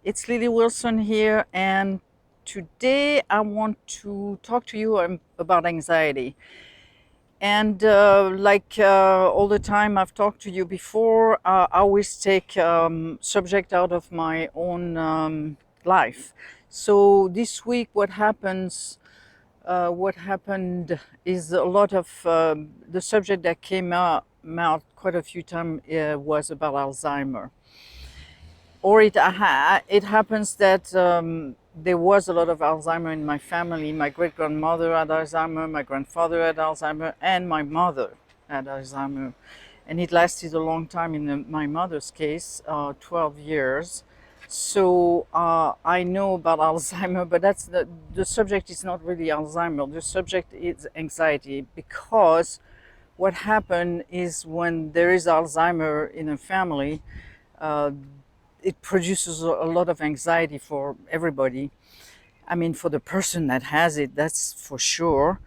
It's Lily Wilson here, and today I want to talk to you about anxiety. And all the time I've talked to you before, I always take subject out of my own life. So this week, what happened is a lot of the subject that came out quite a few times was about Alzheimer. Or it happens that there was a lot of Alzheimer in my family. My great grandmother had Alzheimer, my grandfather had Alzheimer, and my mother had Alzheimer. And it lasted a long time in my mother's case, 12 years. So I know about Alzheimer, but the subject is not really Alzheimer. The subject is anxiety, because what happened is when there is Alzheimer in a family, uh, it produces a lot of anxiety for everybody. I mean, for the person that has it, that's for sure,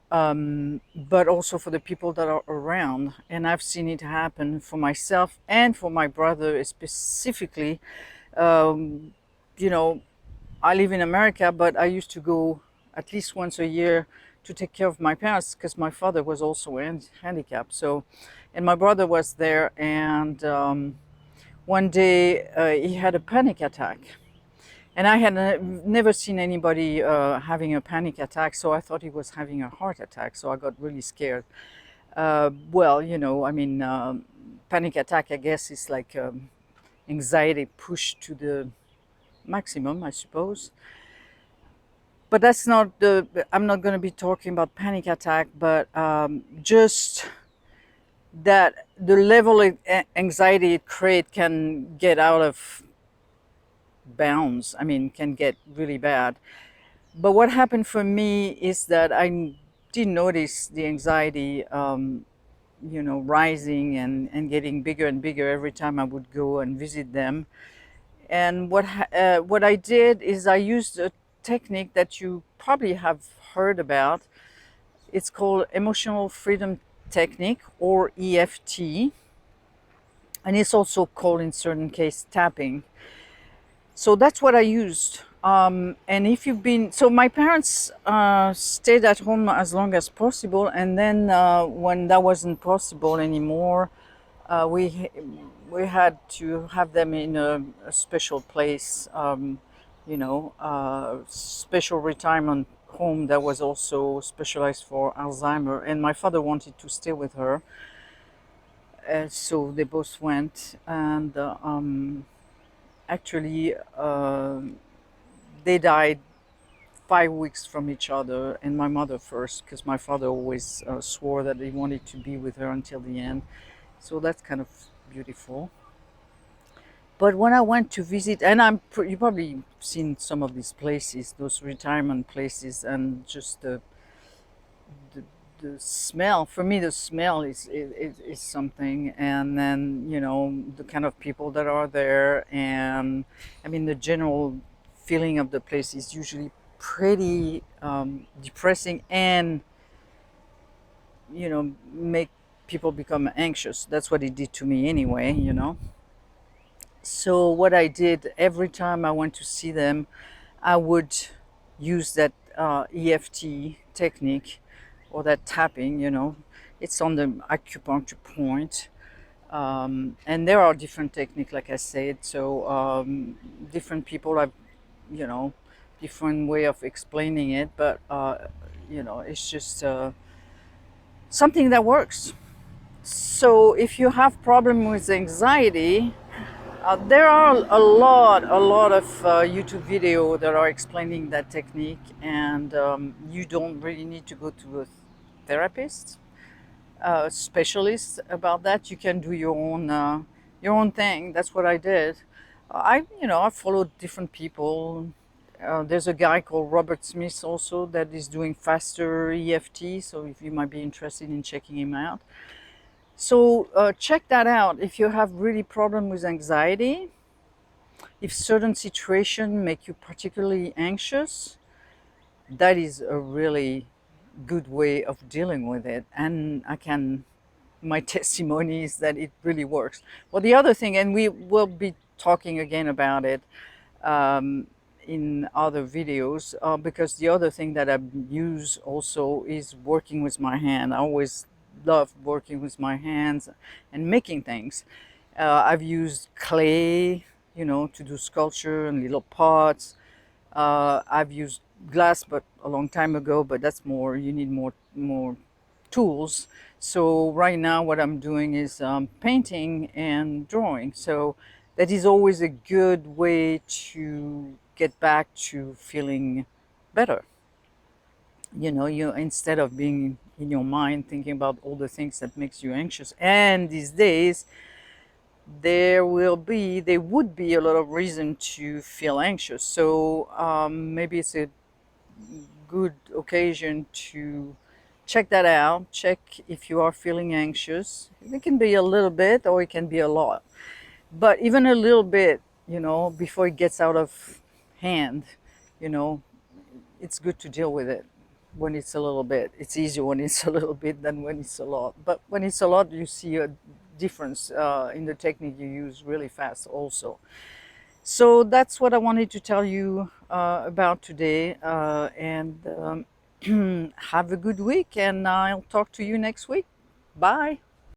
but also for the people that are around. And I've seen it happen for myself and for my brother specifically. Um, you know, I live in America, but I used to go at least once a year to take care of my parents because my father was also handicapped. So, and my brother was there, and one day he had a panic attack. And I had never seen anybody having a panic attack, so I thought he was having a heart attack. So I got really scared. Panic attack, I guess, is like anxiety pushed to the maximum, I suppose. But that's not I'm not going to be talking about panic attack, but just that the level of anxiety it creates can get out of bounds. I mean, can get really bad. But what happened for me is that I did notice the anxiety, rising and getting bigger and bigger every time I would go and visit them. And what I did is I used a technique that you probably have heard about. It's called emotional freedom technique, or EFT, and it's also called in certain cases tapping. So that's what I used. And if you've been, so my parents stayed at home as long as possible, and then when that wasn't possible anymore, uh, we we had to have them in a special place, special retirement home that was also specialized for Alzheimer. And my father wanted to stay with her, so they both went, and actually. They died 5 weeks from each other, and my mother first, because my father always swore that he wanted to be with her until the end. So that's kind of beautiful. But when I went to visit, and you probably seen some of these places, those retirement places, and just the, the smell. For me, the smell is something, and then the kind of people that are there, and I mean the general feeling of the place is usually pretty depressing, and make people become anxious. That's what it did to me anyway. So what I did every time I went to see them, I would use that EFT technique, or that tapping. It's on the acupuncture point. And there are different techniques, like I said. So different people have, you know, different way of explaining it, but it's just something that works. So if you have problem with anxiety, there are a lot of YouTube video that are explaining that technique, and you don't really need to go to a therapist, specialist about that. You can do your own thing. That's what I did. I followed different people. There's a guy called Robert Smith also that is doing faster EFT. So if you might be interested in checking him out. So check that out if you have really problem with anxiety. If certain situation make you particularly anxious, that is a really good way of dealing with it. And my testimony is that it really works. Well, the other thing, and we will be talking again about it, um, in other videos, because the other thing that I use also is working with my hand. I always love working with my hands and making things. I've used clay, to do sculpture and little pots. I've used glass, but a long time ago. But that's more. You need more tools. So right now, what I'm doing is painting and drawing. So that is always a good way to get back to feeling better. You instead of being in your mind thinking about all the things that makes you anxious. And these days, there would be a lot of reason to feel anxious. So maybe it's a good occasion to check that out. Check if you are feeling anxious. It can be a little bit or it can be a lot. But even a little bit, before it gets out of hand, you know, it's good to deal with it when it's a little bit. It's easier when it's a little bit than when it's a lot. But when it's a lot, you see a difference in the technique you use really fast also. So that's what I wanted to tell you about today. And have a good week, and I'll talk to you next week. Bye.